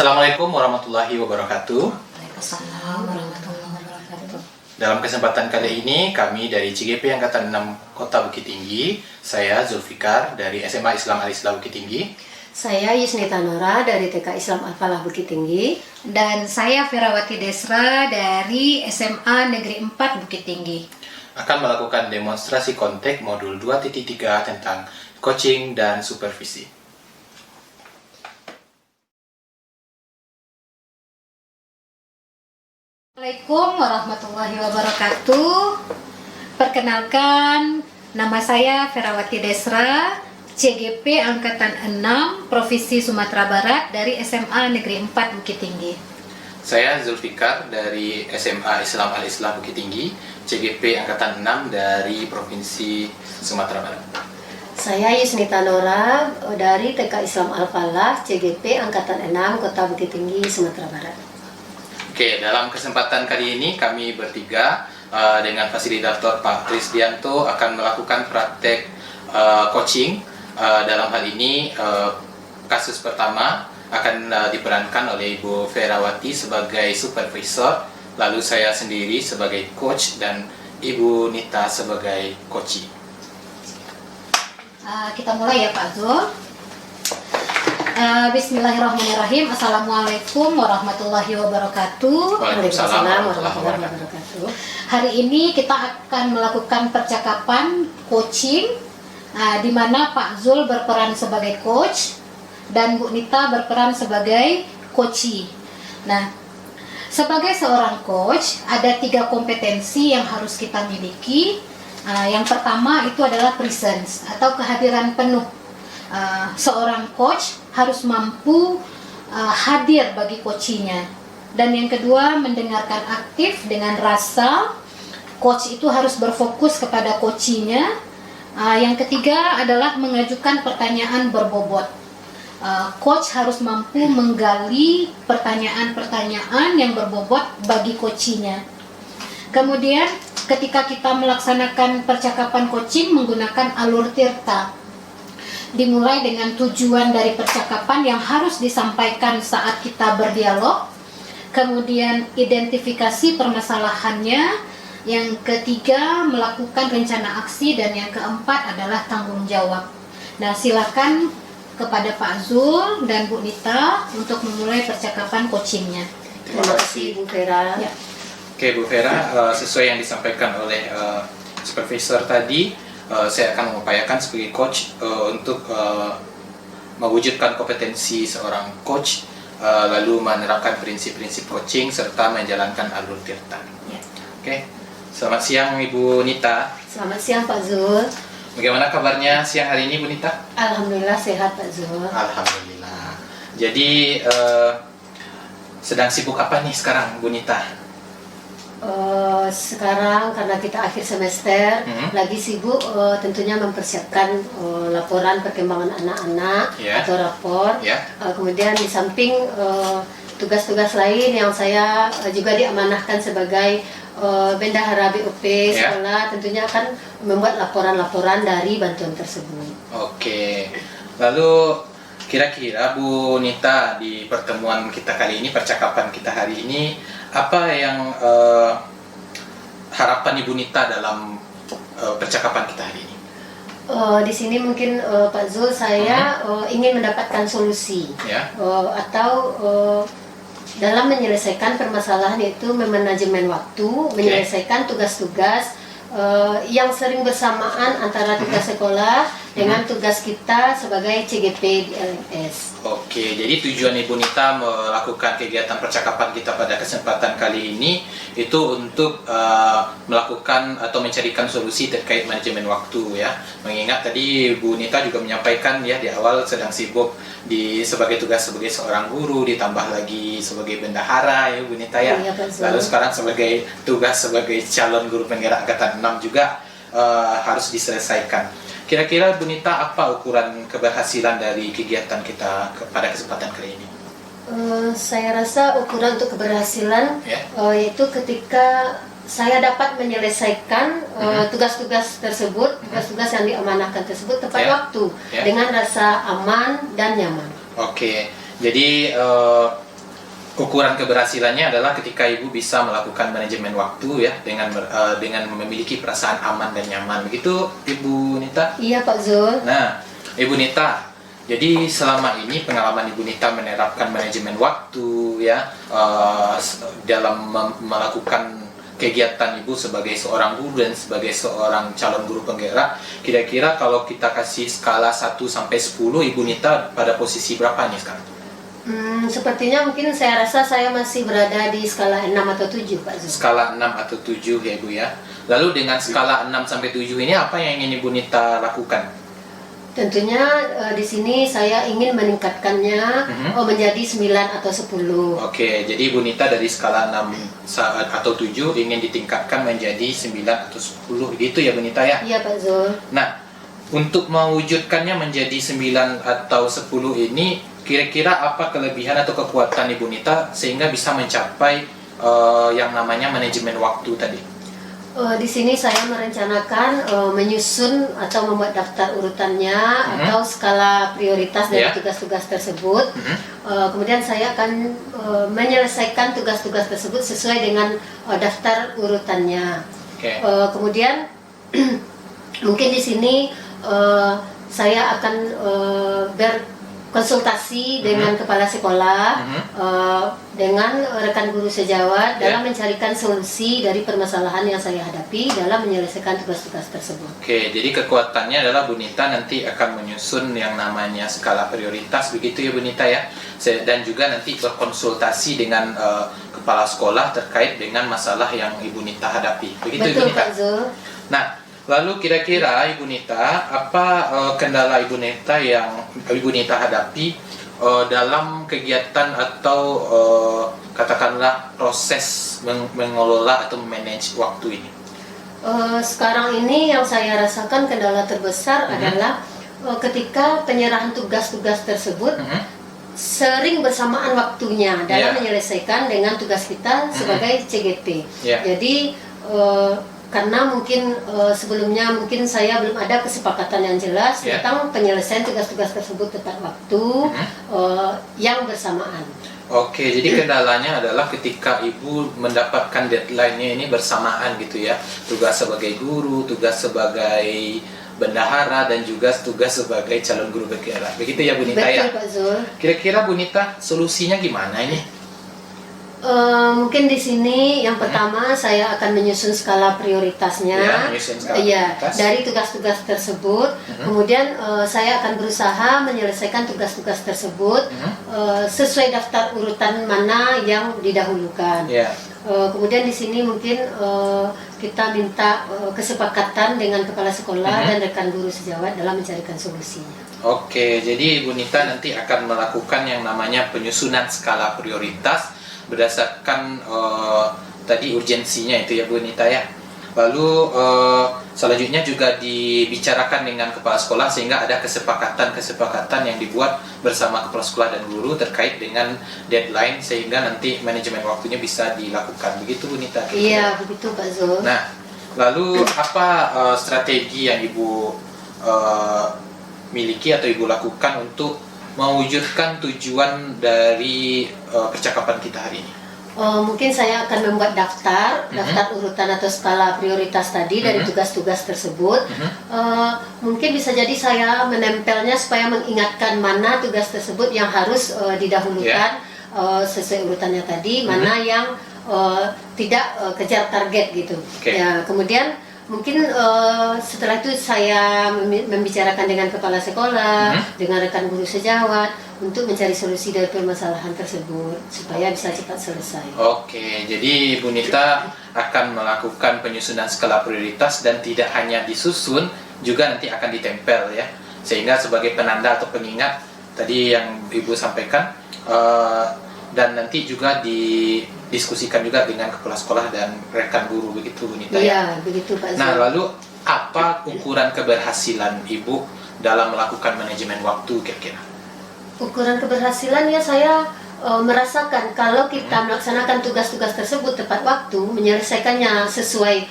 Assalamualaikum warahmatullahi wabarakatuh. Waalaikumsalam warahmatullahi wabarakatuh. Dalam kesempatan kali ini, kami dari CGP Angkatan 6 Kota Bukit Tinggi, saya Zulfikar dari SMA Islam Al-Islah Bukit Tinggi, Saya Yusnita Nora dari TK Islam Al-Falah Bukit Tinggi. Dan saya Ferawati Desra dari SMA Negeri 4 Bukit Tinggi. akan melakukan demonstrasi kontek modul 2.3 tentang coaching dan supervisi. Assalamualaikum warahmatullahi wabarakatuh. Perkenalkan, nama saya Ferawati Desra, CGP Angkatan 6 Provinsi Sumatera Barat dari SMA Negeri 4 Bukit Tinggi. Saya Zulfikar dari SMA Islam Al-Islah Bukit Tinggi, CGP Angkatan 6 dari Provinsi Sumatera Barat. Saya Yusnita Nora dari TK Islam Al-Falah CGP Angkatan 6 Kota Bukit Tinggi, Sumatera Barat. Oke, dalam kesempatan kali ini kami bertiga dengan fasilitator Pak Krisdianto akan melakukan praktek coaching. Dalam hal ini kasus pertama akan diperankan oleh Ibu Ferawati sebagai supervisor, lalu saya sendiri sebagai coach dan Ibu Nita sebagai coachee. Kita mulai ya Pak Zul. Bismillahirrahmanirrahim. Assalamualaikum warahmatullahi wabarakatuh. Waalaikumsalam warahmatullahi wabarakatuh. Hari ini kita akan melakukan percakapan coaching, di mana Pak Zul berperan sebagai coach dan Bu Nita berperan sebagai coachee. Nah, sebagai seorang coach ada 3 kompetensi yang harus kita miliki. Yang pertama itu adalah presence atau kehadiran penuh. Seorang coach harus mampu hadir bagi coachee-nya. Dan yang kedua, mendengarkan aktif dengan rasa. Coach itu harus berfokus kepada coachee-nya. Yang ketiga adalah mengajukan pertanyaan berbobot. Coach harus mampu menggali pertanyaan-pertanyaan yang berbobot bagi coachee-nya. Kemudian ketika kita melaksanakan percakapan coaching menggunakan alur tirta, dimulai dengan tujuan dari percakapan yang harus disampaikan saat kita berdialog, kemudian identifikasi permasalahannya, yang ketiga melakukan rencana aksi, dan yang keempat adalah tanggung jawab. Nah, silakan kepada Pak Zul dan Bu Nita untuk memulai percakapan coachingnya. Terima kasih Bu Vera. Ya. Oke Bu Vera, sesuai yang disampaikan oleh supervisor tadi, saya akan mengupayakan sebagai coach untuk mewujudkan kompetensi seorang coach, lalu menerapkan prinsip-prinsip coaching serta menjalankan alur tirta. Ya. Oke, selamat siang Ibu Nita. Selamat siang Pak Zul. Bagaimana kabarnya siang hari ini Bu Nita? Alhamdulillah sehat Pak Zul. Alhamdulillah. Jadi sedang sibuk apa nih sekarang Bu Nita? Sekarang karena kita akhir semester, lagi sibuk tentunya mempersiapkan laporan perkembangan anak-anak atau rapor. Kemudian di samping tugas-tugas lain yang saya juga diamanahkan sebagai bendahara BOP sekolah, tentunya akan membuat laporan-laporan dari bantuan tersebut. Oke, lalu kira-kira Bu Nita, di pertemuan kita kali ini, percakapan kita hari ini, apa yang harapan Ibu Nita dalam percakapan kita hari ini? Di sini mungkin Pak Zul, saya ingin mendapatkan solusi atau dalam menyelesaikan permasalahan, yaitu memanajemen waktu, menyelesaikan tugas-tugas yang sering bersamaan antara tugas sekolah dengan tugas kita sebagai CGP di LMS. Oke, jadi tujuan Ibu Nita melakukan kegiatan percakapan kita pada kesempatan kali ini itu untuk melakukan atau mencarikan solusi terkait manajemen waktu ya. Mengingat tadi Bu Nita juga menyampaikan ya di awal sedang sibuk sebagai tugas sebagai seorang guru, ditambah lagi sebagai bendahara ya Bu Nita ya. Lalu sekarang sebagai tugas sebagai calon guru penggerak angkatan 6 juga harus diselesaikan. Kira-kira Bu Nita, apa ukuran keberhasilan dari kegiatan kita pada kesempatan kali ini? Saya rasa ukuran untuk keberhasilan yaitu ketika saya dapat menyelesaikan tugas-tugas tersebut, tugas-tugas yang diamanahkan tersebut tepat waktu dengan rasa aman dan nyaman. Oke, jadi ukuran keberhasilannya adalah ketika ibu bisa melakukan manajemen waktu ya dengan memiliki perasaan aman dan nyaman. Begitu Ibu Nita? Iya Pak Zul. Nah, Ibu Nita, jadi selama ini pengalaman Ibu Nita menerapkan manajemen waktu ya dalam melakukan kegiatan Ibu sebagai seorang guru dan sebagai seorang calon guru penggerak, kira-kira kalau kita kasih skala 1 sampai 10, Ibu Nita pada posisi berapa nih sekarang? Sepertinya mungkin saya rasa saya masih berada di skala 6 atau 7 Pak Zul. Skala 6 atau 7 ya Ibu ya. Lalu dengan skala 6 sampai 7 ini apa yang ingin Ibu Nita lakukan? Tentunya di sini saya ingin meningkatkannya menjadi 9 atau 10. Oke, jadi Ibu Nita dari skala 6 atau 7 ingin ditingkatkan menjadi 9 atau 10 gitu ya Bu Nita ya? Iya Pak Zul. Nah, untuk mewujudkannya menjadi 9 atau 10 ini, kira-kira apa kelebihan atau kekuatan Ibu Nita sehingga bisa mencapai yang namanya manajemen waktu tadi? Di sini saya merencanakan menyusun atau membuat daftar urutannya atau skala prioritas dari tugas-tugas tersebut. Kemudian saya akan menyelesaikan tugas-tugas tersebut sesuai dengan daftar urutannya. Kemudian mungkin di sini saya akan berkonsultasi dengan kepala sekolah, dengan rekan guru sejawat dalam mencarikan solusi dari permasalahan yang saya hadapi dalam menyelesaikan tugas-tugas tersebut. Oke, jadi kekuatannya adalah Bu Nita nanti akan menyusun yang namanya skala prioritas, begitu ya Bu Nita ya, dan juga nanti berkonsultasi dengan kepala sekolah terkait dengan masalah yang Ibu Nita hadapi, begitu Betul, Ibu Nita? Pak Zul. Nah, lalu kira-kira Ibu Nita, apa kendala Ibu Nita yang Ibu Nita hadapi dalam kegiatan atau katakanlah proses mengelola atau manage waktu ini? Sekarang ini yang saya rasakan kendala terbesar adalah ketika penyerahan tugas-tugas tersebut sering bersamaan waktunya dalam menyelesaikan dengan tugas kita sebagai CGP. Jadi karena mungkin sebelumnya mungkin saya belum ada kesepakatan yang jelas tentang penyelesaian tugas-tugas tersebut tepat waktu yang bersamaan. Oke, jadi kendalanya adalah ketika Ibu mendapatkan deadline-nya ini bersamaan gitu ya. Tugas sebagai guru, tugas sebagai bendahara, dan juga tugas sebagai calon guru penggerak. Begitu ya Bu Nita ya? Betul Pak Zul. Kira-kira Bu Nita solusinya gimana ini? Mungkin di sini yang pertama saya akan menyusun skala prioritasnya, dari tugas-tugas tersebut. Kemudian saya akan berusaha menyelesaikan tugas-tugas tersebut sesuai daftar urutan mana yang didahulukan. Kemudian di sini mungkin kita minta kesepakatan dengan kepala sekolah dan rekan guru sejawat dalam mencarikan solusinya. Oke, jadi Bu Nita nanti akan melakukan yang namanya penyusunan skala prioritas berdasarkan tadi urgensinya itu ya Bu Nita ya. Lalu selanjutnya juga dibicarakan dengan kepala sekolah sehingga ada kesepakatan yang dibuat bersama kepala sekolah dan guru terkait dengan deadline sehingga nanti manajemen waktunya bisa dilakukan. Begitu Bu Nita? Iya, begitu Pak Zul. Nah, lalu apa strategi yang Ibu miliki atau Ibu lakukan untuk mewujudkan tujuan dari percakapan kita hari ini? Mungkin saya akan membuat daftar urutan atau skala prioritas tadi dari tugas-tugas tersebut. Mungkin bisa jadi saya menempelnya supaya mengingatkan mana tugas tersebut yang harus didahulukan sesuai urutannya tadi, mana yang tidak kejar target gitu. Ya, kemudian mungkin setelah itu saya membicarakan dengan kepala sekolah, dengan rekan guru sejawat untuk mencari solusi dari permasalahan tersebut supaya bisa cepat selesai. Oke, jadi Bu Nita akan melakukan penyusunan skala prioritas dan tidak hanya disusun, juga nanti akan ditempel ya, sehingga sebagai penanda atau pengingat tadi yang Ibu sampaikan, dan nanti juga didiskusikan juga dengan kepala sekolah dan rekan guru, begitu Bu Nita ya? Iya, begitu Pak Zul. Nah, lalu apa ukuran keberhasilan Ibu dalam melakukan manajemen waktu kira-kira? Ukuran keberhasilan ya saya merasakan kalau kita melaksanakan tugas-tugas tersebut tepat waktu, menyelesaikannya sesuai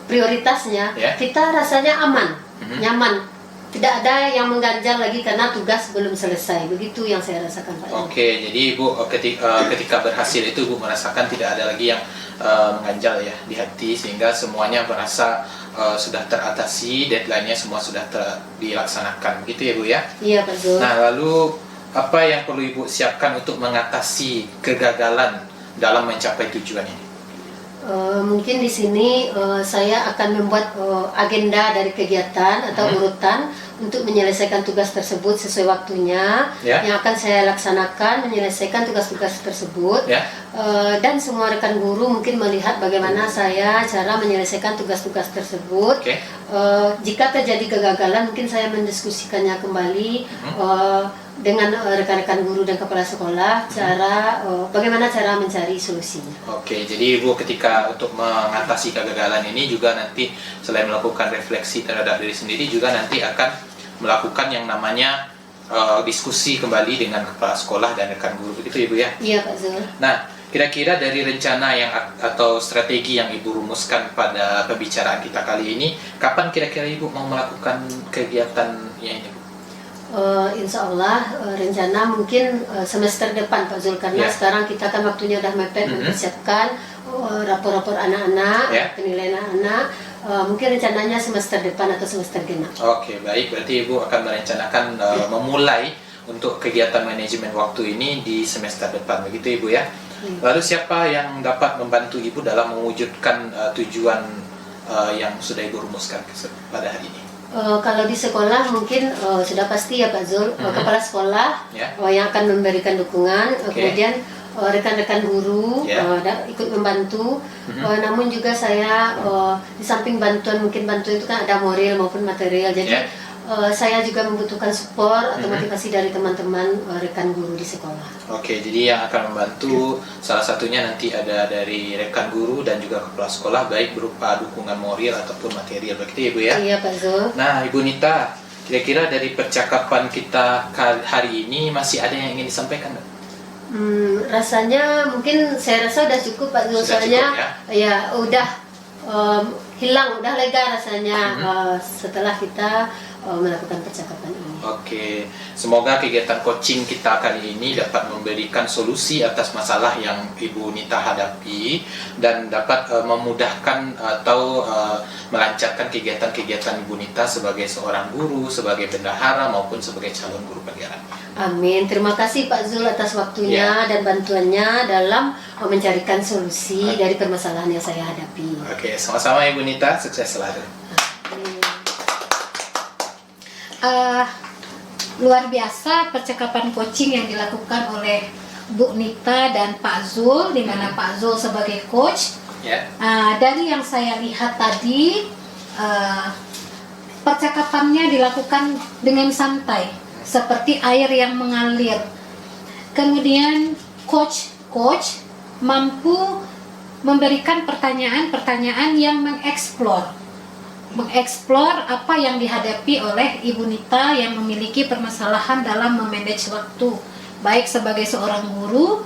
prioritasnya, kita rasanya aman, nyaman tidak ada yang mengganjal lagi karena tugas belum selesai. Begitu yang saya rasakan, Pak. Oke, jadi Ibu ketika berhasil itu Ibu merasakan tidak ada lagi yang mengganjal ya di hati, sehingga semuanya merasa sudah teratasi, deadline-nya semua sudah dilaksanakan. Begitu ya Bu ya? Iya, Pak Zul. Nah, lalu apa yang perlu Ibu siapkan untuk mengatasi kegagalan dalam mencapai tujuan ini? Mungkin di sini saya akan membuat agenda dari kegiatan atau urutan untuk menyelesaikan tugas tersebut sesuai waktunya, yang akan saya laksanakan menyelesaikan tugas-tugas tersebut, dan semua rekan guru mungkin melihat bagaimana saya cara menyelesaikan tugas-tugas tersebut. Jika terjadi kegagalan, mungkin saya mendiskusikannya kembali dengan rekan-rekan guru dan kepala sekolah, bagaimana cara mencari solusinya. Oke, jadi Ibu ketika untuk mengatasi kegagalan ini juga nanti selain melakukan refleksi terhadap diri sendiri, juga nanti akan melakukan yang namanya diskusi kembali dengan kepala sekolah dan rekan guru, begitu Ibu ya? Iya, Pak Zul. Nah, kira-kira dari rencana atau strategi yang Ibu rumuskan pada pembicaraan kita kali ini, kapan kira-kira Ibu mau melakukan kegiatannya ini, Bu? Insya Allah rencana mungkin semester depan, Pak Zul, karena sekarang kita kan waktunya udah mepet mempersiapkan rapor-rapor anak-anak, penilaian anak-anak. Mungkin rencananya semester depan atau semester genap. Oke, baik. Berarti Ibu akan merencanakan memulai untuk kegiatan manajemen waktu ini di semester depan, begitu Ibu ya? Lalu siapa yang dapat membantu Ibu dalam mewujudkan tujuan yang sudah Ibu rumuskan pada hari ini? Kalau di sekolah mungkin sudah pasti ya Pak Zul, kepala sekolah yang akan memberikan dukungan, kemudian rekan-rekan guru ikut membantu. Namun juga saya di samping bantuan, mungkin bantuan itu kan ada moral maupun material, jadi saya juga membutuhkan support atau motivasi dari teman-teman rekan guru di sekolah. Oke, jadi yang akan membantu salah satunya nanti ada dari rekan guru dan juga kepala sekolah, baik berupa dukungan moral ataupun material, begitu Ibu ya? Iya Pak Zul. Nah Ibu Nita, kira-kira dari percakapan kita hari ini masih ada yang ingin disampaikan? Rasanya mungkin saya rasa udah cukup Pak Zul, soalnya ya udah hilang, udah lega rasanya setelah kita melakukan percakapan ini. Oke, semoga kegiatan coaching kita kali ini dapat memberikan solusi atas masalah yang Ibu Nita hadapi dan dapat memudahkan atau melancarkan kegiatan-kegiatan Ibu Nita sebagai seorang guru, sebagai bendahara maupun sebagai calon guru pelajaran. Amin. Terima kasih Pak Zul atas waktunya dan bantuannya dalam mencarikan solusi dari permasalahan yang saya hadapi. Oke, sama-sama Ibu Nita, sukses selalu. Luar biasa percakapan coaching yang dilakukan oleh Bu Nita dan Pak Zul, di mana Pak Zul sebagai coach. Dari yang saya lihat tadi, percakapannya dilakukan dengan santai, seperti air yang mengalir. Kemudian coach mampu memberikan pertanyaan-pertanyaan yang mengeksplor apa yang dihadapi oleh Ibu Nita yang memiliki permasalahan dalam memanage waktu, baik sebagai seorang guru,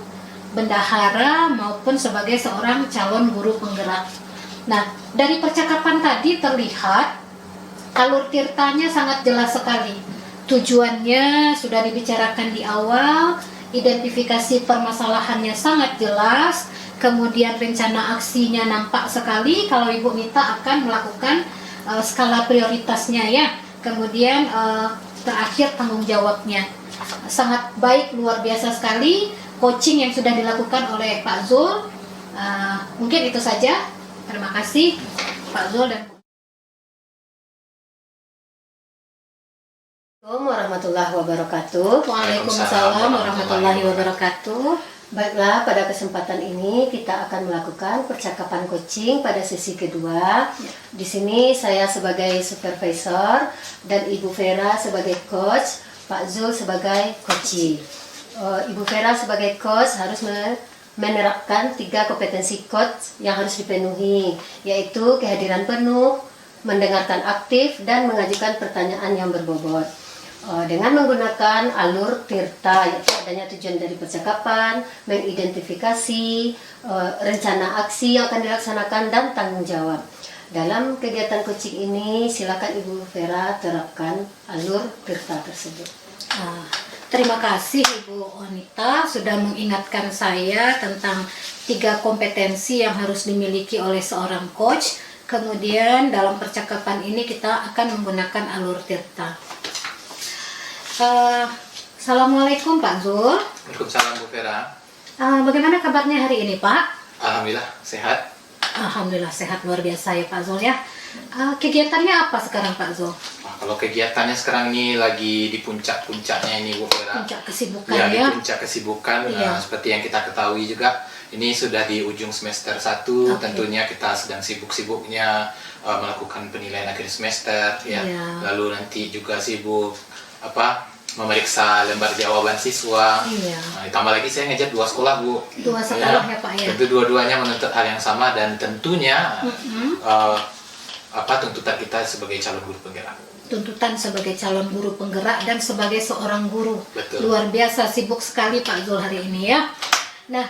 bendahara, maupun sebagai seorang calon guru penggerak. Nah, dari percakapan tadi terlihat alur tirtanya sangat jelas sekali. Tujuannya sudah dibicarakan di awal, identifikasi permasalahannya sangat jelas, kemudian rencana aksinya nampak sekali kalau Ibu Nita akan melakukan skala prioritasnya ya, kemudian terakhir tanggung jawabnya. Sangat baik, luar biasa sekali coaching yang sudah dilakukan oleh Pak Zul. Mungkin itu saja. Terima kasih Pak Zul dan Assalamualaikum warahmatullahi wabarakatuh. Waalaikumsalam warahmatullahi wabarakatuh. Baiklah, pada kesempatan ini kita akan melakukan percakapan coaching pada sesi kedua. Di sini saya sebagai supervisor dan Ibu Vera sebagai coach, Pak Zul sebagai coachee. Ibu Vera sebagai coach harus menerapkan 3 kompetensi coach yang harus dipenuhi, yaitu kehadiran penuh, mendengarkan aktif, dan mengajukan pertanyaan yang berbobot. Dengan menggunakan alur tirta, yaitu adanya tujuan dari percakapan, mengidentifikasi rencana aksi yang akan dilaksanakan, dan tanggung jawab. Dalam kegiatan coaching ini, silakan Ibu Vera terapkan alur tirta tersebut. Terima kasih Ibu Onita sudah mengingatkan saya tentang 3 kompetensi yang harus dimiliki oleh seorang coach. Kemudian dalam percakapan ini kita akan menggunakan alur tirta. Assalamualaikum Pak Zul. Waalaikumsalam Bu Vera. Bagaimana kabarnya hari ini Pak? Alhamdulillah sehat. Alhamdulillah sehat, luar biasa ya Pak Zul ya. Kegiatannya apa sekarang Pak Zul? Kalau kegiatannya sekarang ini lagi di puncak-puncaknya ini Bu Vera. Puncak kesibukan Ya, ya. di puncak kesibukan. Iya. Seperti yang kita ketahui juga, ini sudah di ujung semester 1. Tentunya kita sedang sibuk-sibuknya melakukan penilaian akhir semester ya. Iya. Lalu nanti juga sibuk memeriksa lembar jawaban siswa. Iya. Ditambah lagi saya ngejar 2 sekolah Bu. 2 sekolah ya Pak ya. Tentu dua-duanya menuntut hal yang sama dan tentunya tuntutan kita sebagai calon guru penggerak. Tuntutan sebagai calon guru penggerak dan sebagai seorang guru. Betul. Luar biasa sibuk sekali Pak Zul hari ini ya. Nah,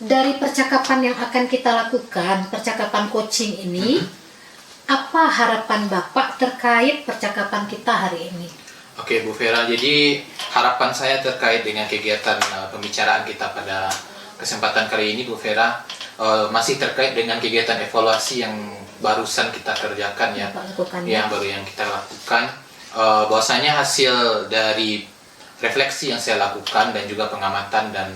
dari percakapan yang akan kita lakukan, percakapan coaching ini, apa harapan Bapak terkait percakapan kita hari ini? Oke Bu Vera, jadi harapan saya terkait dengan kegiatan pembicaraan kita pada kesempatan kali ini Bu Vera, masih terkait dengan kegiatan evaluasi yang barusan kita kerjakan ya, yang baru yang kita lakukan, bahwasanya hasil dari refleksi yang saya lakukan dan juga pengamatan dan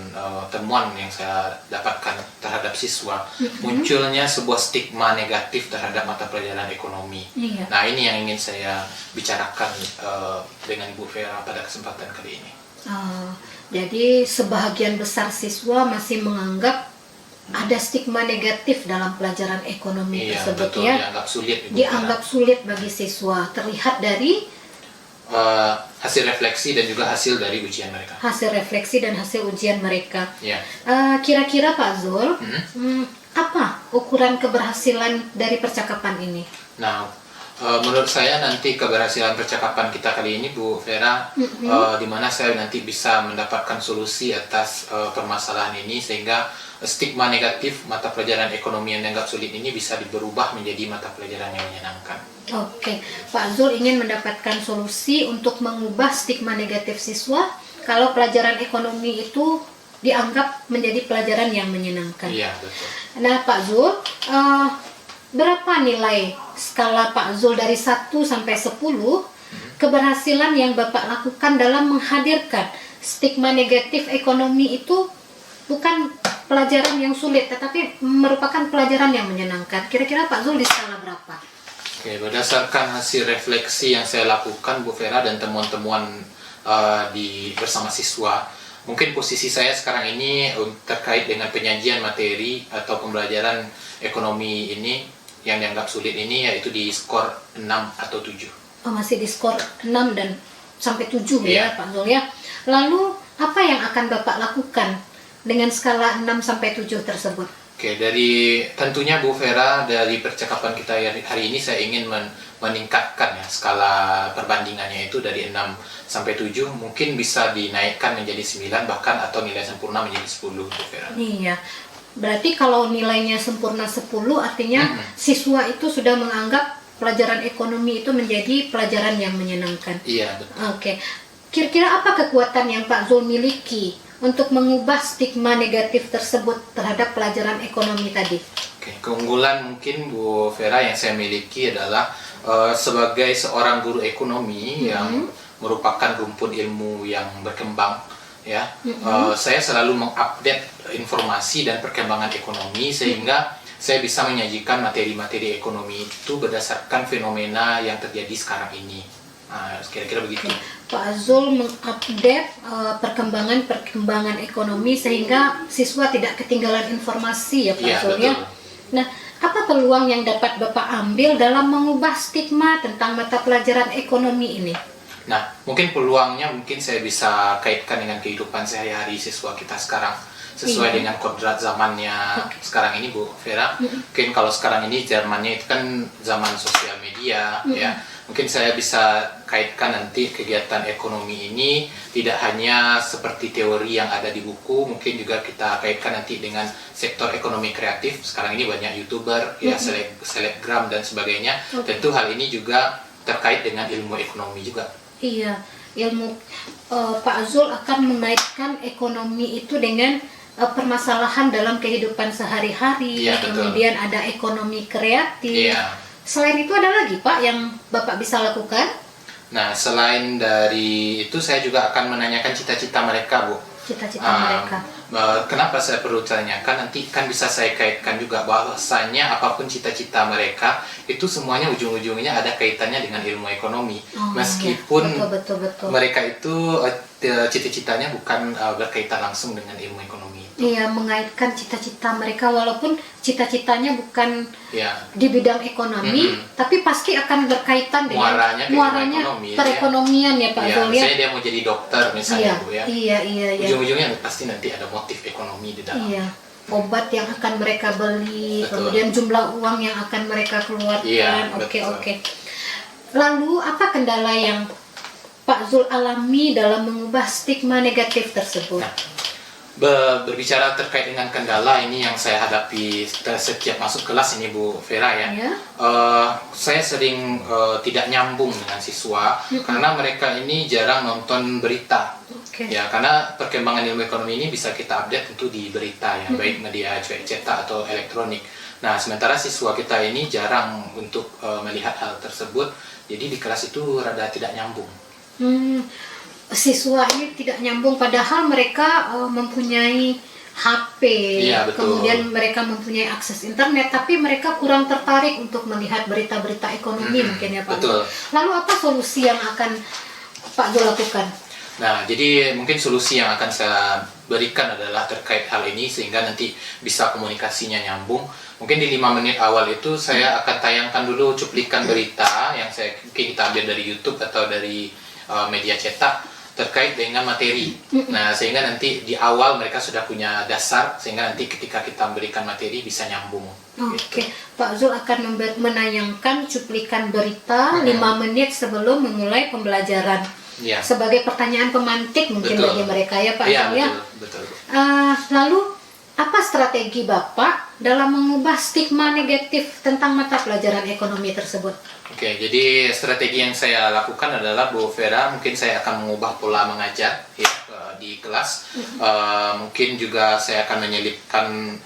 temuan yang saya dapatkan terhadap siswa, munculnya sebuah stigma negatif terhadap mata pelajaran ekonomi. Iya. Nah, ini yang ingin saya bicarakan dengan Ibu Vera pada kesempatan kali ini. Jadi sebahagian besar siswa masih menganggap ada stigma negatif dalam pelajaran ekonomi tersebut, betul, ya. dianggap sulit. Dianggap sulit bagi siswa. Terlihat dari hasil refleksi dan juga hasil dari ujian mereka. Hasil refleksi dan hasil ujian mereka. Ya. Kira-kira Pak Zul, apa ukuran keberhasilan dari percakapan ini? Nah, menurut saya nanti keberhasilan percakapan kita kali ini Bu Vera, di mana saya nanti bisa mendapatkan solusi atas permasalahan ini sehingga stigma negatif mata pelajaran ekonomi yang dianggap sulit ini bisa berubah menjadi mata pelajaran yang menyenangkan. Oke, Pak Zul ingin mendapatkan solusi untuk mengubah stigma negatif siswa kalau pelajaran ekonomi itu dianggap menjadi pelajaran yang menyenangkan. Iya, betul. Nah, Pak Zul, berapa nilai skala Pak Zul dari 1 sampai 10 keberhasilan yang Bapak lakukan dalam menghadirkan stigma negatif ekonomi itu bukan pelajaran yang sulit, tetapi merupakan pelajaran yang menyenangkan. Kira-kira Pak Zul di skala berapa? Oke, berdasarkan hasil refleksi yang saya lakukan Bu Vera dan temuan-temuan bersama siswa, mungkin posisi saya sekarang ini terkait dengan penyajian materi atau pembelajaran ekonomi ini yang dianggap sulit ini yaitu di skor 6 atau 7. Oh, masih di skor 6 dan sampai 7 ya Pak Zul ya. Lalu apa yang akan Bapak lakukan dengan skala 6 sampai 7 tersebut? Oke, tentunya Bu Vera, dari percakapan kita hari ini saya ingin meningkatkan ya skala perbandingannya itu dari 6 sampai 7 mungkin bisa dinaikkan menjadi 9 bahkan atau nilai sempurna menjadi 10 Bu Vera. Iya. Berarti kalau nilainya sempurna 10 artinya siswa itu sudah menganggap pelajaran ekonomi itu menjadi pelajaran yang menyenangkan. Iya, betul. Oke. Kira-kira apa kekuatan yang Pak Zul miliki untuk mengubah stigma negatif tersebut terhadap pelajaran ekonomi tadi? Oke, keunggulan mungkin Bu Vera yang saya miliki adalah sebagai seorang guru ekonomi yang merupakan rumpun ilmu yang berkembang ya. Saya selalu mengupdate informasi dan perkembangan ekonomi sehingga saya bisa menyajikan materi-materi ekonomi itu berdasarkan fenomena yang terjadi sekarang ini. Nah, kira-kira begitu. Pak Zul mengupdate perkembangan ekonomi sehingga siswa tidak ketinggalan informasi ya Pak Zul ya. Nah, apa peluang yang dapat Bapak ambil dalam mengubah stigma tentang mata pelajaran ekonomi ini? Nah, mungkin peluangnya mungkin saya bisa kaitkan dengan kehidupan sehari-hari siswa kita sekarang sesuai dengan kodrat zamannya sekarang ini Bu Vera. Mungkin kalau sekarang ini zamannya itu kan zaman sosial media ya. mungkin saya bisa kaitkan nanti kegiatan ekonomi ini tidak hanya seperti teori yang ada di buku, mungkin juga kita kaitkan nanti dengan sektor ekonomi kreatif. Sekarang ini banyak YouTuber, ya selebgram dan sebagainya. Tentu hal ini juga terkait dengan ilmu ekonomi juga. Iya, ilmu Pak Zul akan mengaitkan ekonomi itu dengan permasalahan dalam kehidupan sehari-hari, Iya, kemudian ada ekonomi kreatif. Iya. Selain itu ada lagi Pak yang Bapak bisa lakukan? Nah, selain dari itu saya juga akan menanyakan cita-cita mereka, Bu. Cita-cita mereka. Kenapa saya perlu tanyakan? Nanti kan bisa saya kaitkan juga bahwasanya apapun cita-cita mereka itu semuanya ujung-ujungnya ada kaitannya dengan ilmu ekonomi. Meskipun ya. Betul. mereka itu cita-citanya bukan berkaitan langsung dengan ilmu ekonomi. Iya, mengaitkan cita-cita mereka walaupun cita-citanya bukan Ya. di bidang ekonomi, tapi pasti akan berkaitan dengan muaranya ekonomi, perekonomian ya Pak Zul ya. Misalnya dia mau jadi dokter misalnya, Bu ya. Iya. Ujung-ujungnya pasti nanti ada motif ekonomi di dalam. Iya, obat yang akan mereka beli, Betul. kemudian jumlah uang yang akan mereka keluarkan. Iya, Oke. Lalu apa kendala yang Pak Zul alami dalam mengubah stigma negatif tersebut? Nah, berbicara terkait dengan kendala ini yang saya hadapi setiap masuk kelas ini, Bu Vera ya. Saya sering tidak nyambung dengan siswa karena mereka ini jarang nonton berita. Ya, karena perkembangan ilmu ekonomi ini bisa kita update tentu di berita ya, baik media cetak atau elektronik. Nah, sementara siswa kita ini jarang untuk melihat hal tersebut, jadi di kelas itu rada tidak nyambung. Siswa ini tidak nyambung padahal mereka mempunyai HP, Iya, betul. kemudian mereka mempunyai akses internet, tapi mereka kurang tertarik untuk melihat berita-berita ekonomi mungkin ya Pak. Betul. Lalu apa solusi yang akan Pak Zul lakukan? Nah, jadi mungkin solusi yang akan saya berikan adalah terkait hal ini sehingga nanti bisa komunikasinya nyambung. Mungkin di 5 menit awal itu saya akan tayangkan dulu cuplikan berita yang mungkin kita ambil dari YouTube atau dari media cetak terkait dengan materi. Nah, sehingga nanti di awal mereka sudah punya dasar sehingga nanti ketika kita memberikan materi bisa nyambung. Oke. Pak Zul akan menayangkan cuplikan berita 5 menit sebelum memulai pembelajaran. Ya. Sebagai pertanyaan pemantik mungkin bagi mereka ya Pak Zul ya. Betul. Lalu apa strategi Bapak dalam mengubah stigma negatif tentang mata pelajaran ekonomi tersebut? Oke, jadi strategi yang saya lakukan adalah Bu Vera, mungkin saya akan mengubah pola mengajar ya, di kelas. Mungkin juga saya akan menyelipkan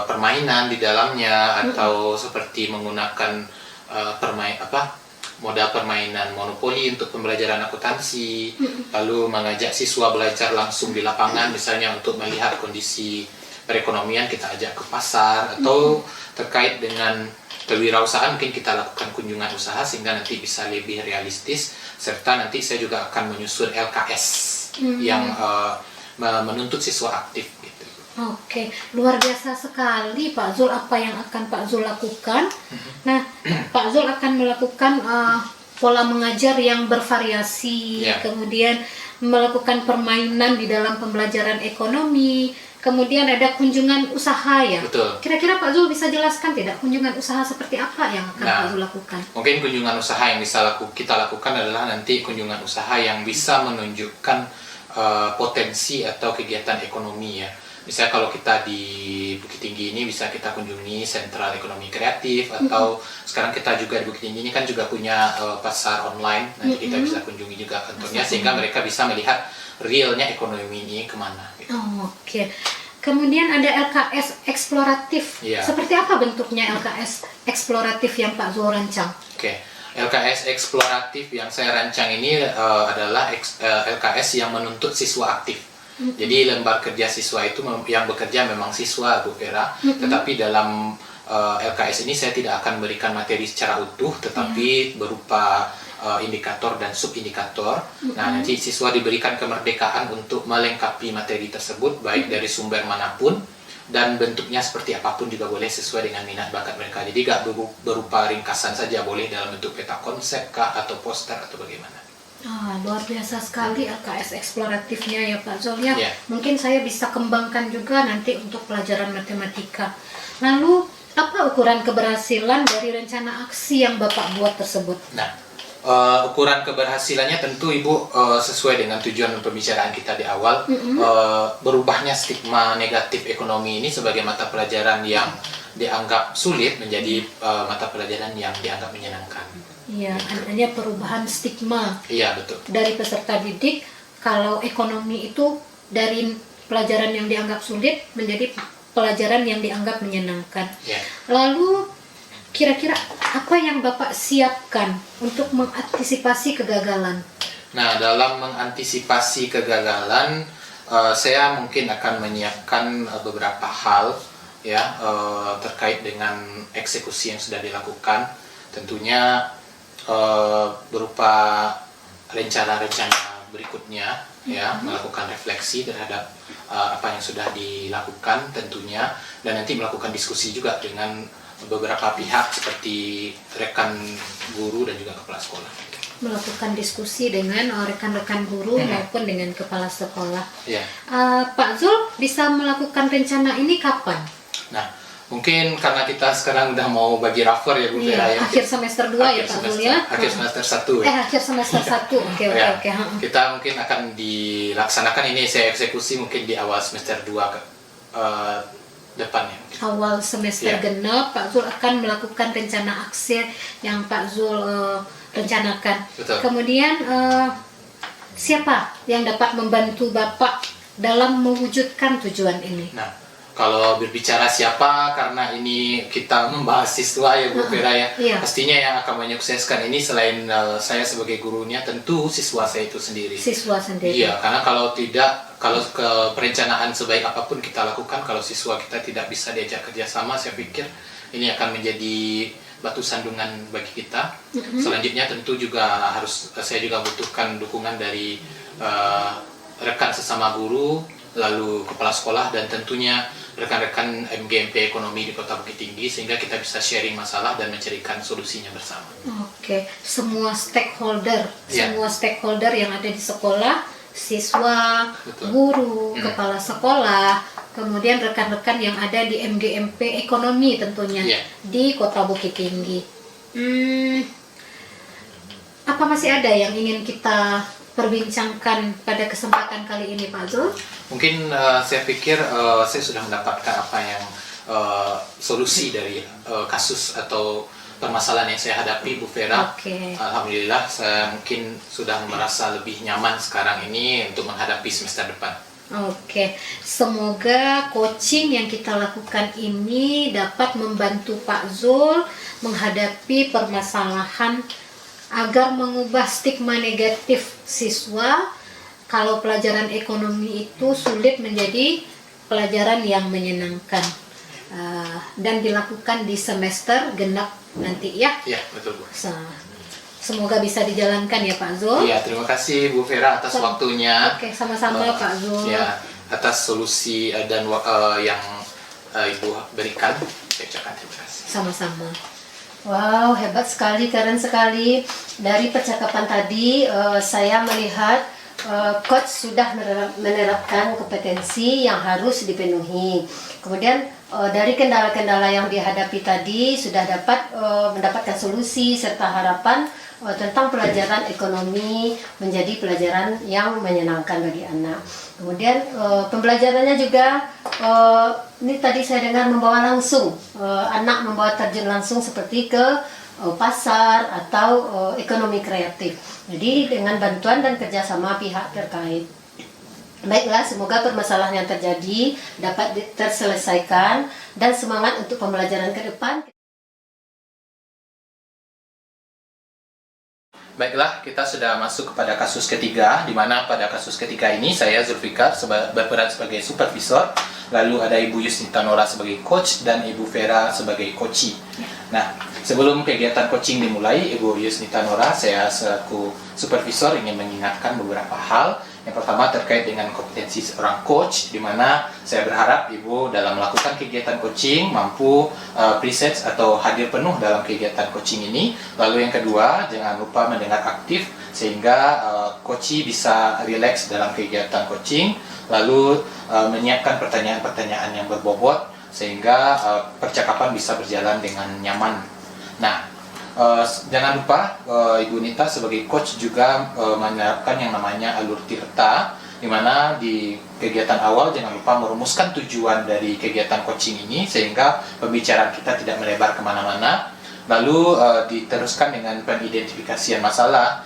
permainan di dalamnya atau seperti menggunakan modal permainan monopoli untuk pembelajaran akuntansi, lalu mengajak siswa belajar langsung di lapangan, misalnya untuk melihat kondisi perekonomian kita ajak ke pasar, atau terkait dengan kewirausahaan mungkin kita lakukan kunjungan usaha sehingga nanti bisa lebih realistis, serta nanti saya juga akan menyusun LKS yang menuntut siswa aktif gitu. Oke, luar biasa sekali Pak Zul apa yang akan Pak Zul lakukan. Nah, Pak Zul akan melakukan pola mengajar yang bervariasi, kemudian melakukan permainan di dalam pembelajaran ekonomi, kemudian ada kunjungan usaha ya. Betul. Kira-kira Pak Zul bisa jelaskan tidak kunjungan usaha seperti apa yang akan Pak Zul lakukan? Mungkin kunjungan usaha yang bisa kita lakukan adalah nanti kunjungan usaha yang bisa menunjukkan potensi atau kegiatan ekonomi ya. Misalnya kalau kita di Bukit Tinggi ini bisa kita kunjungi sentral ekonomi kreatif, atau sekarang kita juga di Bukit Tinggi ini kan juga punya pasar online, nanti kita bisa kunjungi juga kantornya sehingga mereka bisa melihat realnya ekonomi ini kemana gitu. Oke. Kemudian ada LKS eksploratif. Seperti apa bentuknya LKS eksploratif yang Pak Zul rancang? Oke. LKS eksploratif yang saya rancang ini adalah LKS yang menuntut siswa aktif. Jadi lembar kerja siswa itu yang bekerja memang siswa, Bu Vera, tetapi dalam LKS ini saya tidak akan memberikan materi secara utuh, tetapi berupa indikator dan subindikator. Nah, nanti siswa diberikan kemerdekaan untuk melengkapi materi tersebut, baik dari sumber manapun, dan bentuknya seperti apapun juga boleh sesuai dengan minat bakat mereka. Jadi gak berupa ringkasan saja, boleh dalam bentuk peta konsep kah, atau poster, atau bagaimana. Luar biasa sekali LKS eksploratifnya ya Pak Zul ya. Mungkin saya bisa kembangkan juga nanti untuk pelajaran matematika. Lalu apa ukuran keberhasilan dari rencana aksi yang Bapak buat tersebut? Nah, ukuran keberhasilannya tentu Ibu sesuai dengan tujuan pembicaraan kita di awal. Berubahnya stigma negatif ekonomi ini sebagai mata pelajaran yang dianggap sulit menjadi mata pelajaran yang dianggap menyenangkan. Iya, adanya perubahan stigma. Iya, betul. Dari peserta didik, kalau ekonomi itu dari pelajaran yang dianggap sulit menjadi pelajaran yang dianggap menyenangkan. Yeah. Lalu kira-kira apa yang Bapak siapkan untuk mengantisipasi kegagalan? Nah, dalam mengantisipasi kegagalan, saya mungkin akan menyiapkan beberapa hal ya terkait dengan eksekusi yang sudah dilakukan. Tentunya berupa rencana-rencana berikutnya ya, melakukan refleksi terhadap apa yang sudah dilakukan tentunya, dan nanti melakukan diskusi juga dengan beberapa pihak seperti rekan guru dan juga kepala sekolah. Melakukan diskusi dengan rekan-rekan guru maupun dengan kepala sekolah. Ya. Pak Zul bisa melakukan rencana ini kapan? Nah, mungkin karena kita sekarang udah mau bagi rapor ya Bu Vera ya. Akhir semester 2 ya Pak Zul ya. Akhir semester 1 ya. Akhir semester 1. Oke. Kita mungkin akan dilaksanakan ini, saya eksekusi mungkin di awal semester 2 depannya. Awal semester genap, Pak Zul akan melakukan rencana aksi yang Pak Zul rencanakan. Betul. Kemudian siapa yang dapat membantu Bapak dalam mewujudkan tujuan ini? Nah, kalau berbicara siapa, karena ini kita membahas siswa ya Bu Vera ya, iya. Pastinya yang akan menyukseskan ini selain saya sebagai gurunya, tentu siswa saya itu sendiri. Siswa sendiri. Iya, karena kalau ke perencanaan sebaik apapun kita lakukan, kalau siswa kita tidak bisa diajak kerjasama, saya pikir ini akan menjadi batu sandungan bagi kita. Selanjutnya tentu juga saya juga butuhkan dukungan dari rekan sesama guru, lalu kepala sekolah, dan tentunya rekan-rekan MGMP Ekonomi di Kota Bukit Tinggi, sehingga kita bisa sharing masalah dan mencarikan solusinya bersama. Oke, semua stakeholder yang ada di sekolah, siswa, Betul. guru, kepala sekolah, kemudian rekan-rekan yang ada di MGMP Ekonomi tentunya di Kota Bukit Tinggi. Apa masih ada yang ingin kita perbincangkan pada kesempatan kali ini Pak Zul? Mungkin saya pikir saya sudah mendapatkan apa yang solusi dari kasus atau permasalahan yang saya hadapi Bu Vera. Alhamdulillah saya mungkin sudah merasa lebih nyaman sekarang ini untuk menghadapi semester depan. Semoga coaching yang kita lakukan ini dapat membantu Pak Zul menghadapi permasalahan agar mengubah stigma negatif siswa kalau pelajaran ekonomi itu sulit menjadi pelajaran yang menyenangkan, dan dilakukan di semester genap nanti ya. Iya, betul Bu. Semoga bisa dijalankan ya Pak Zul. Iya, terima kasih Bu Vera atas waktunya. Sama-sama Pak Zul. Ya, atas solusi dan yang Ibu berikan. Saya ucapkan terima kasih. Sama-sama. Wow, hebat sekali, keren sekali. Dari percakapan tadi saya melihat coach sudah menerapkan kompetensi yang harus dipenuhi. Kemudian dari kendala-kendala yang dihadapi tadi sudah dapat mendapatkan solusi serta harapan tentang pelajaran ekonomi menjadi pelajaran yang menyenangkan bagi anak. Kemudian pembelajarannya juga ini tadi saya dengar membawa langsung anak membawa terjun langsung seperti ke pasar atau ekonomi kreatif. Jadi dengan bantuan dan kerjasama pihak terkait. Baiklah, semoga permasalahan yang terjadi dapat terselesaikan dan semangat untuk pembelajaran ke depan. Baiklah, kita sudah masuk kepada kasus ketiga, di mana pada kasus ketiga ini saya Zulfikar berperan sebagai supervisor, lalu ada Ibu Yusnita Nora sebagai coach dan Ibu Vera sebagai coachee. Nah, sebelum kegiatan coaching dimulai, Ibu Yusnita Nora, saya selaku supervisor ingin mengingatkan beberapa hal. Yang pertama terkait dengan kompetensi seorang coach, di mana saya berharap Ibu dalam melakukan kegiatan coaching mampu presets atau hadir penuh dalam kegiatan coaching ini. Lalu yang kedua, jangan lupa mendengar aktif sehingga coachee bisa rileks dalam kegiatan coaching. Lalu menyiapkan pertanyaan-pertanyaan yang berbobot sehingga percakapan bisa berjalan dengan nyaman. Nah, Jangan lupa Ibu Nita sebagai coach juga menerapkan yang namanya alur tirta, di mana di kegiatan awal jangan lupa merumuskan tujuan dari kegiatan coaching ini sehingga pembicaraan kita tidak melebar kemana-mana. Lalu diteruskan dengan pengidentifikasian masalah,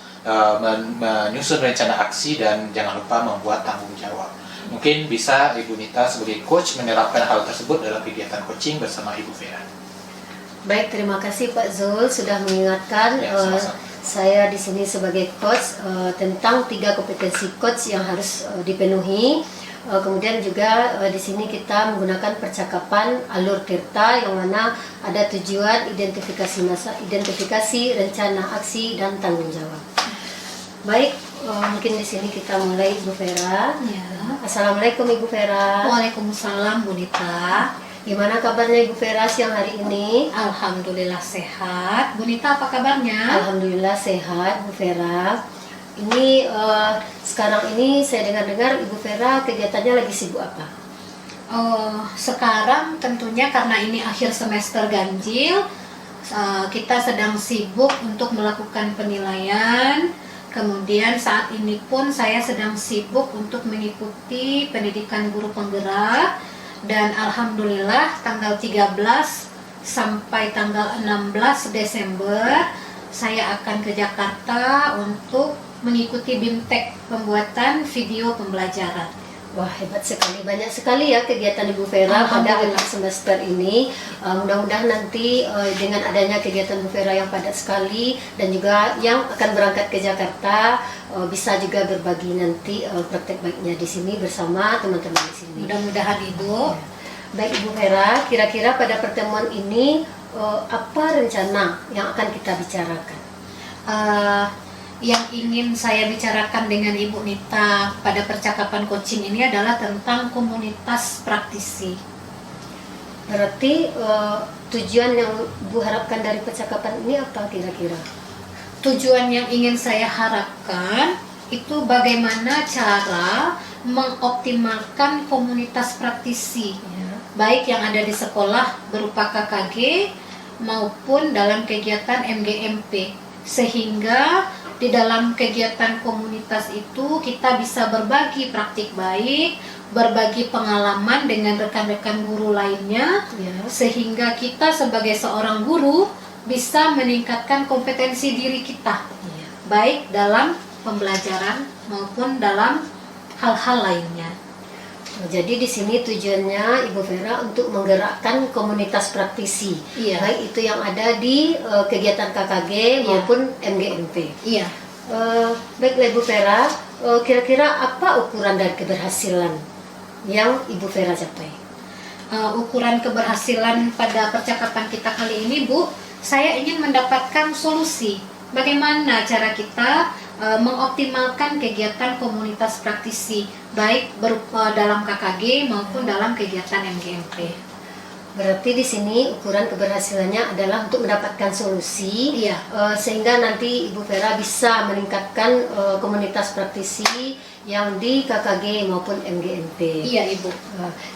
menyusun rencana aksi, dan jangan lupa membuat tanggung jawab. Mungkin bisa Ibu Nita sebagai coach menerapkan hal tersebut dalam kegiatan coaching bersama Ibu Vera. Baik, terima kasih Pak Zul sudah mengingatkan saya di sini sebagai coach tentang 3 kompetensi coach yang harus dipenuhi. Kemudian juga di sini kita menggunakan percakapan alur tirta yang mana ada tujuan, identifikasi masa, identifikasi, rencana aksi, dan tanggung jawab. Baik, mungkin di sini kita mulai Ibu Vera. Ya. Assalamualaikum Ibu Vera. Waalaikumsalam Bu Nita. Gimana kabarnya Ibu Vera siang hari ini? Alhamdulillah sehat. Bu Nita apa kabarnya? Alhamdulillah sehat Bu Vera. Ini sekarang ini saya dengar-dengar Ibu Vera kegiatannya lagi sibuk apa? Sekarang tentunya karena ini akhir semester ganjil, kita sedang sibuk untuk melakukan penilaian. Kemudian saat ini pun saya sedang sibuk untuk mengikuti pendidikan guru penggerak. Dan alhamdulillah tanggal 13 sampai tanggal 16 Desember saya akan ke Jakarta untuk mengikuti BIMTEK, pembuatan video pembelajaran. Wah, hebat sekali, banyak sekali ya kegiatan Ibu Vera pada akhir semester ini. Mudah-mudahan nanti dengan adanya kegiatan Ibu Vera yang padat sekali dan juga yang akan berangkat ke Jakarta bisa juga berbagi nanti praktek baiknya di sini bersama teman-teman di sini. Mudah-mudahan Ibu. Baik Ibu Vera, kira-kira pada pertemuan ini apa rencana yang akan kita bicarakan? Yang ingin saya bicarakan dengan Ibu Nita pada percakapan coaching ini adalah tentang komunitas praktisi. Berarti tujuan yang Ibu harapkan dari percakapan ini apa kira-kira? Tujuan yang ingin saya harapkan itu bagaimana cara mengoptimalkan komunitas praktisi, baik yang ada di sekolah berupa KKG maupun dalam kegiatan MGMP, sehingga di dalam kegiatan komunitas itu kita bisa berbagi praktik baik, berbagi pengalaman dengan rekan-rekan guru lainnya, sehingga kita sebagai seorang guru bisa meningkatkan kompetensi diri kita, baik dalam pembelajaran maupun dalam hal-hal lainnya. Jadi di sini tujuannya Ibu Vera untuk menggerakkan komunitas praktisi, baik itu yang ada di kegiatan KKG maupun MGMP. Baiklah Ibu Vera, kira-kira apa ukuran dari keberhasilan yang Ibu Vera capai? Ukuran keberhasilan pada percakapan kita kali ini, Bu, saya ingin mendapatkan solusi. Bagaimana cara kita mengoptimalkan kegiatan komunitas praktisi baik dalam KKG maupun dalam kegiatan MGMP. Berarti di sini ukuran keberhasilannya adalah untuk mendapatkan solusi, sehingga nanti Ibu Vera bisa meningkatkan komunitas praktisi yang di KKG maupun MGMP. Iya Ibu.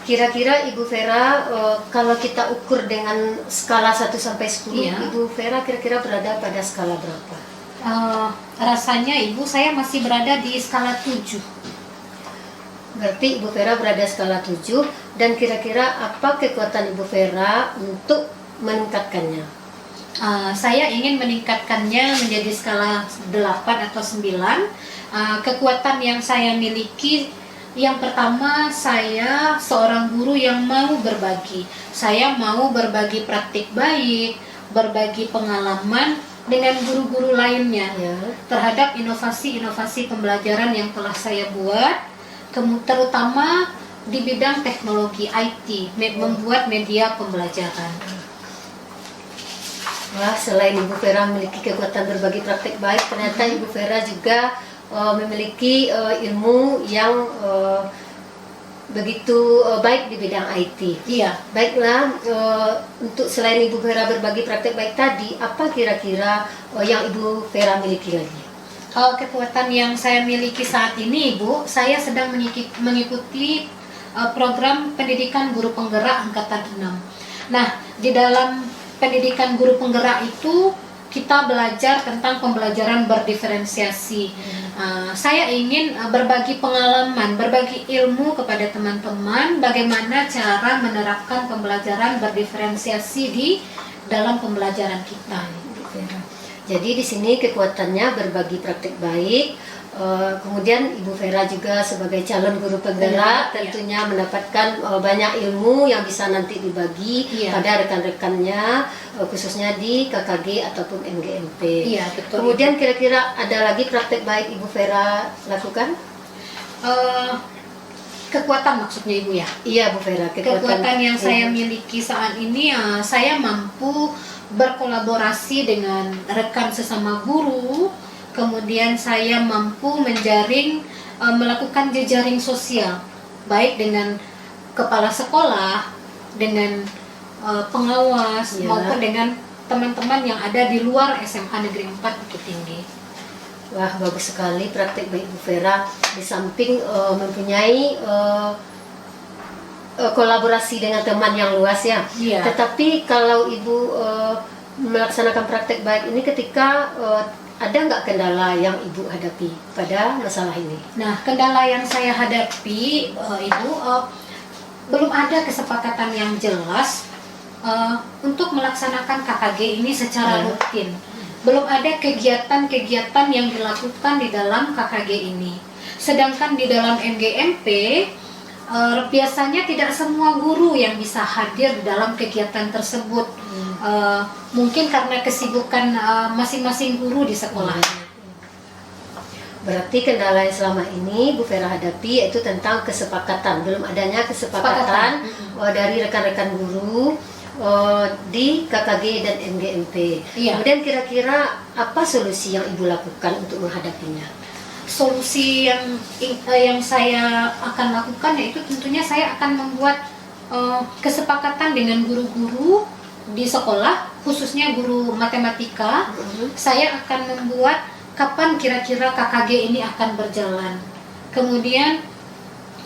Kira-kira Ibu Vera kalau kita ukur dengan skala 1 sampai 10, Ibu Vera kira-kira berada pada skala berapa? Rasanya Ibu saya masih berada di skala 7. Berarti Ibu Vera berada skala 7, dan kira-kira apa kekuatan Ibu Vera untuk meningkatkannya? Saya ingin meningkatkannya menjadi skala 8 atau 9. Kekuatan yang saya miliki, yang pertama, saya seorang guru yang mau berbagi. Saya mau berbagi praktik baik, berbagi pengalaman dengan guru-guru lainnya terhadap inovasi-inovasi pembelajaran yang telah saya buat, terutama di bidang teknologi IT, membuat media pembelajaran. Wah, selain Ibu Vera memiliki kekuatan berbagi praktik baik, ternyata Ibu Vera juga memiliki ilmu yang begitu baik di bidang IT. Baiklah, untuk selain Ibu Vera berbagi praktek baik tadi, apa kira-kira yang Ibu Vera miliki lagi? Kekuatan yang saya miliki saat ini, Ibu, saya sedang mengikuti program pendidikan guru penggerak angkatan 6. Nah, di dalam pendidikan guru penggerak itu kita belajar tentang pembelajaran berdiferensiasi. Saya ingin berbagi pengalaman, berbagi ilmu kepada teman-teman bagaimana cara menerapkan pembelajaran berdiferensiasi di dalam pembelajaran kita. Jadi di sini kekuatannya berbagi praktik baik. Kemudian Ibu Vera juga sebagai calon guru penggerak tentunya mendapatkan banyak ilmu yang bisa nanti dibagi pada rekan-rekannya, khususnya di KKG ataupun MGMP. Iya, betul. Kemudian kira-kira ada lagi praktik baik Ibu Vera lakukan? Kekuatan maksudnya Ibu ya? Iya Bu Vera, kekuatan yang saya miliki saat ini, saya mampu berkolaborasi dengan rekan sesama guru. Kemudian saya mampu menjaring, melakukan jejaring sosial, baik dengan kepala sekolah, dengan pengawas, maupun dengan teman-teman yang ada di luar SMA Negeri 4 Bukit Tinggi. Wah, bagus sekali praktik baik Bu Vera. Di samping mempunyai kolaborasi dengan teman yang luas ya. Tetapi kalau Ibu melaksanakan praktik baik ini ketika ada nggak kendala yang Ibu hadapi pada masalah ini? Nah, kendala yang saya hadapi, Ibu, belum ada kesepakatan yang jelas untuk melaksanakan KKG ini secara rutin. Belum ada kegiatan-kegiatan yang dilakukan di dalam KKG ini. Sedangkan di dalam MGMP, biasanya tidak semua guru yang bisa hadir di dalam kegiatan tersebut. Mungkin karena kesibukan masing-masing guru di sekolah. Berarti kendala yang selama ini Bu Vera hadapi yaitu tentang kesepakatan. Belum adanya kesepakatan dari rekan-rekan guru di KKG dan MGMP. Kemudian kira-kira apa solusi yang Ibu lakukan untuk menghadapinya? Solusi yang saya akan lakukan yaitu tentunya saya akan membuat kesepakatan dengan guru-guru di sekolah, khususnya guru matematika. Saya akan membuat kapan kira-kira KKG ini akan berjalan. Kemudian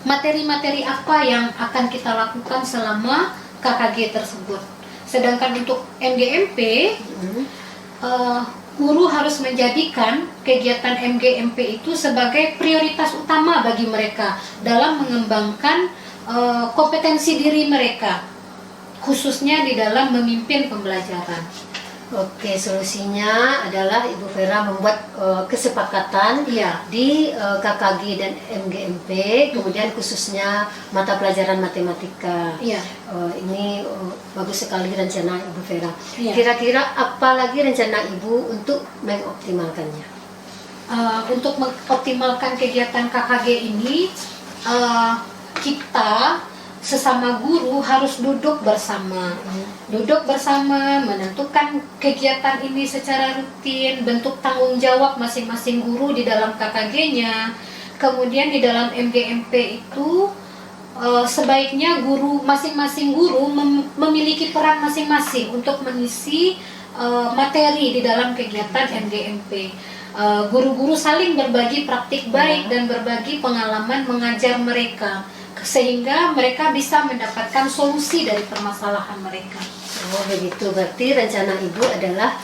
materi-materi apa yang akan kita lakukan selama KKG tersebut. Sedangkan untuk MGMP, guru harus menjadikan kegiatan MGMP itu sebagai prioritas utama bagi mereka dalam mengembangkan kompetensi diri mereka, khususnya di dalam memimpin pembelajaran. Oke, solusinya adalah Ibu Vera membuat kesepakatan di KKG dan MGMP, kemudian khususnya mata pelajaran matematika. Ini bagus sekali rencana Ibu Vera. Kira-kira apa lagi rencana Ibu untuk mengoptimalkannya? Untuk mengoptimalkan kegiatan KKG ini, kita sesama guru harus duduk bersama, menentukan kegiatan ini secara rutin, bentuk tanggung jawab masing-masing guru di dalam KKG-nya. Kemudian di dalam MGMP itu sebaiknya masing-masing guru memiliki peran masing-masing untuk mengisi materi di dalam kegiatan MGMP. Guru-guru saling berbagi praktik baik dan berbagi pengalaman mengajar mereka, sehingga mereka bisa mendapatkan solusi dari permasalahan mereka. Oh begitu, berarti rencana Ibu adalah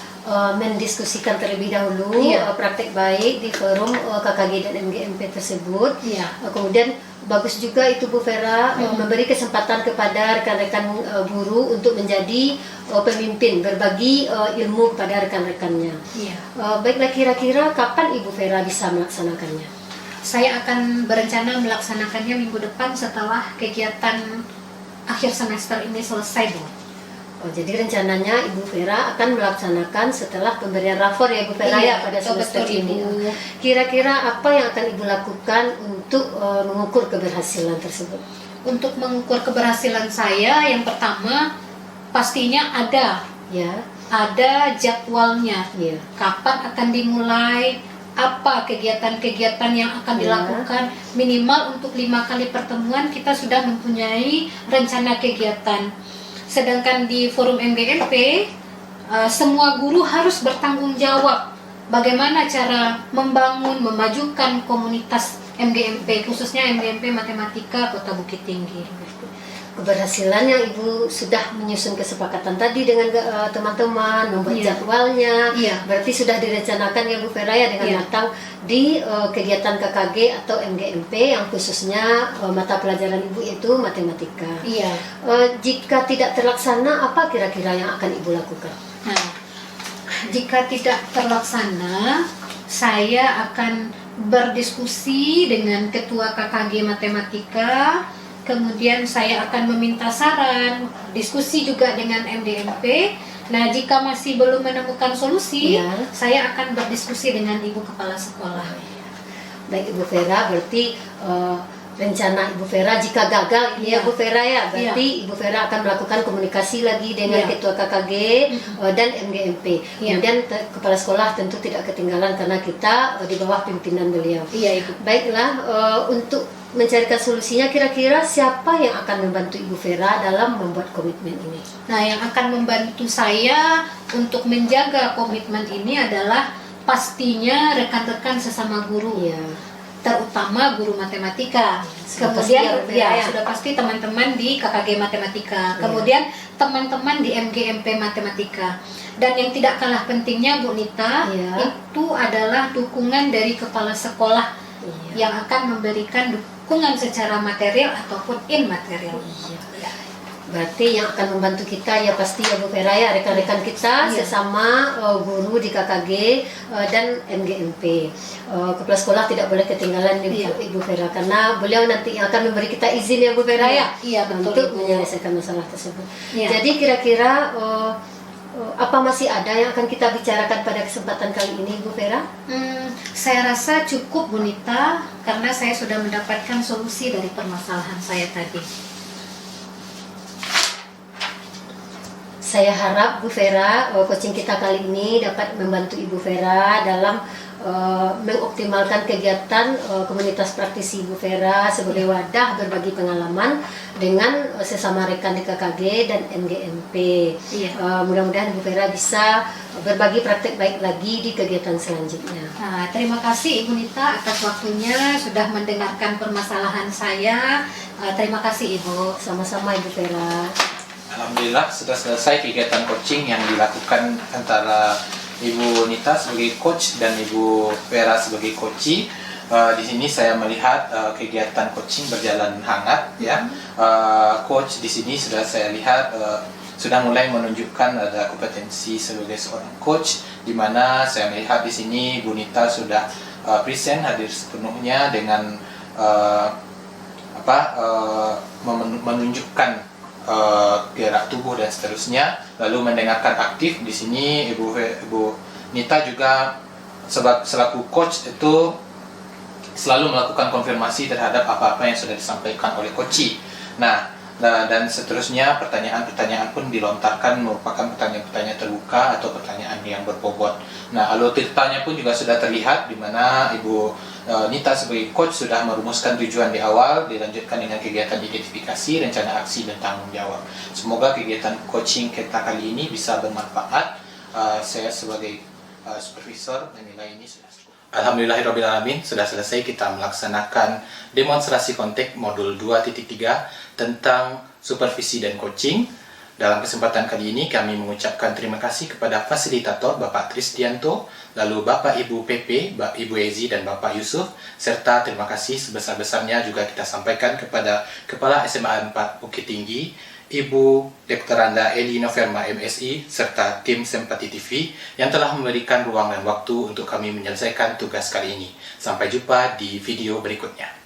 mendiskusikan terlebih dahulu praktik baik di forum KKG dan MGMP tersebut. Kemudian bagus juga itu Bu Vera memberi kesempatan kepada rekan-rekan guru untuk menjadi pemimpin, berbagi ilmu kepada rekan-rekannya. Baiklah, kira-kira kapan Ibu Vera bisa melaksanakannya? Saya akan berencana melaksanakannya minggu depan setelah kegiatan akhir semester ini selesai, Bu. Oh, jadi rencananya Ibu Vera akan melaksanakan setelah pemberian rapor ya Bu Vera pada semester ini. Kira-kira apa yang akan Ibu lakukan untuk mengukur keberhasilan tersebut? Untuk mengukur keberhasilan saya, yang pertama pastinya ada jadwalnya. Kapan akan dimulai? Apa kegiatan-kegiatan yang akan dilakukan? Minimal untuk 5 kali pertemuan kita sudah mempunyai rencana kegiatan. Sedangkan di forum MGMP, semua guru harus bertanggung jawab bagaimana cara membangun, memajukan komunitas MGMP, khususnya MGMP Matematika Kota Bukit Tinggi. keberhasilan yang Ibu sudah menyusun kesepakatan tadi dengan teman-teman, membuat jadwalnya, berarti sudah direncanakan ya Bu Vera ya dengan matang di kegiatan KKG atau MGMP yang khususnya mata pelajaran Ibu itu matematika. Jika tidak terlaksana, apa kira-kira yang akan Ibu lakukan? Nah, jika tidak terlaksana, saya akan berdiskusi dengan Ketua KKG Matematika. Kemudian saya akan meminta saran, diskusi juga dengan MDMP. Nah, jika masih belum menemukan solusi, saya akan berdiskusi dengan Ibu Kepala Sekolah. Baik Ibu Vera, berarti rencana Ibu Vera jika gagal ini ya Bu Vera ya, berarti Ibu Vera akan melakukan komunikasi lagi dengan Ketua KKG dan MGMP. Kemudian Kepala Sekolah tentu tidak ketinggalan karena kita di bawah pimpinan beliau. Baiklah, untuk mencarikan solusinya, kira-kira siapa yang akan membantu Ibu Vera dalam membuat komitmen ini? Nah, yang akan membantu saya untuk menjaga komitmen ini adalah pastinya rekan-rekan sesama guru, terutama guru matematika. Kemudian sudah pasti teman-teman di KKG Matematika, kemudian teman-teman di MGMP Matematika. Dan yang tidak kalah pentingnya Bu Nita, itu adalah dukungan dari kepala sekolah yang akan memberikan dukungan secara material ataupun immaterial. Berarti yang akan membantu kita ya pasti ya Bu Vera ya, rekan-rekan kita sesama guru di KKG dan MGMP. Kepala sekolah tidak boleh ketinggalan Ibu Vera karena beliau nanti akan memberi kita izin ya Bu Vera untuk menyelesaikan masalah tersebut. Jadi kira-kira apa masih ada yang akan kita bicarakan pada kesempatan kali ini Bu Vera? Saya rasa cukup Bu Nita, karena saya sudah mendapatkan solusi dari permasalahan saya tadi. Saya harap Bu Vera, coaching kita kali ini dapat membantu Ibu Vera dalam mengoptimalkan kegiatan komunitas praktisi Ibu Vera sebagai wadah berbagi pengalaman dengan sesama rekan di KKG dan MGMP. Mudah-mudahan Ibu Vera bisa berbagi praktek baik lagi di kegiatan selanjutnya. Terima kasih Ibu Nita atas waktunya sudah mendengarkan permasalahan saya. Terima kasih Ibu. Sama-sama Ibu Vera. Alhamdulillah sudah selesai kegiatan coaching yang dilakukan antara Ibu Nita sebagai coach dan Ibu Vera sebagai coachee. Di sini saya melihat kegiatan coaching berjalan hangat ya. Coach di sini sudah saya lihat sudah mulai menunjukkan ada kompetensi sebagai seorang coach, di mana saya melihat di sini Bu Nita sudah present hadir sepenuhnya dengan menunjukkan gerak tubuh dan seterusnya, lalu mendengarkan aktif. Di sini Ibu Nita juga selaku coach itu selalu melakukan konfirmasi terhadap apa-apa yang sudah disampaikan oleh coachee. Dan seterusnya pertanyaan-pertanyaan pun dilontarkan merupakan pertanyaan-pertanyaan terbuka atau pertanyaan yang berbobot. Alur-ceritanya pun juga sudah terlihat di mana Ibu Nita sebagai coach sudah merumuskan tujuan di awal, dilanjutkan dengan kegiatan identifikasi, rencana aksi, dan tanggung jawab. Semoga kegiatan coaching kita kali ini bisa bermanfaat. Saya sebagai supervisor menilai ini sudah cukup. Alhamdulillahirrabbilalamin, sudah selesai kita melaksanakan demonstrasi kontek modul 2.3 tentang supervisi dan coaching. Dalam kesempatan kali ini kami mengucapkan terima kasih kepada fasilitator Bapak Tristianto, lalu Bapak Ibu PP, Bapak Ibu Ezi, dan Bapak Yusuf, serta terima kasih sebesar-besarnya juga kita sampaikan kepada Kepala SMA 4 Bukit Tinggi, Ibu Dektoranda Eli Noverma MSI, serta tim Sempati TV yang telah memberikan ruang dan waktu untuk kami menyelesaikan tugas kali ini. Sampai jumpa di video berikutnya.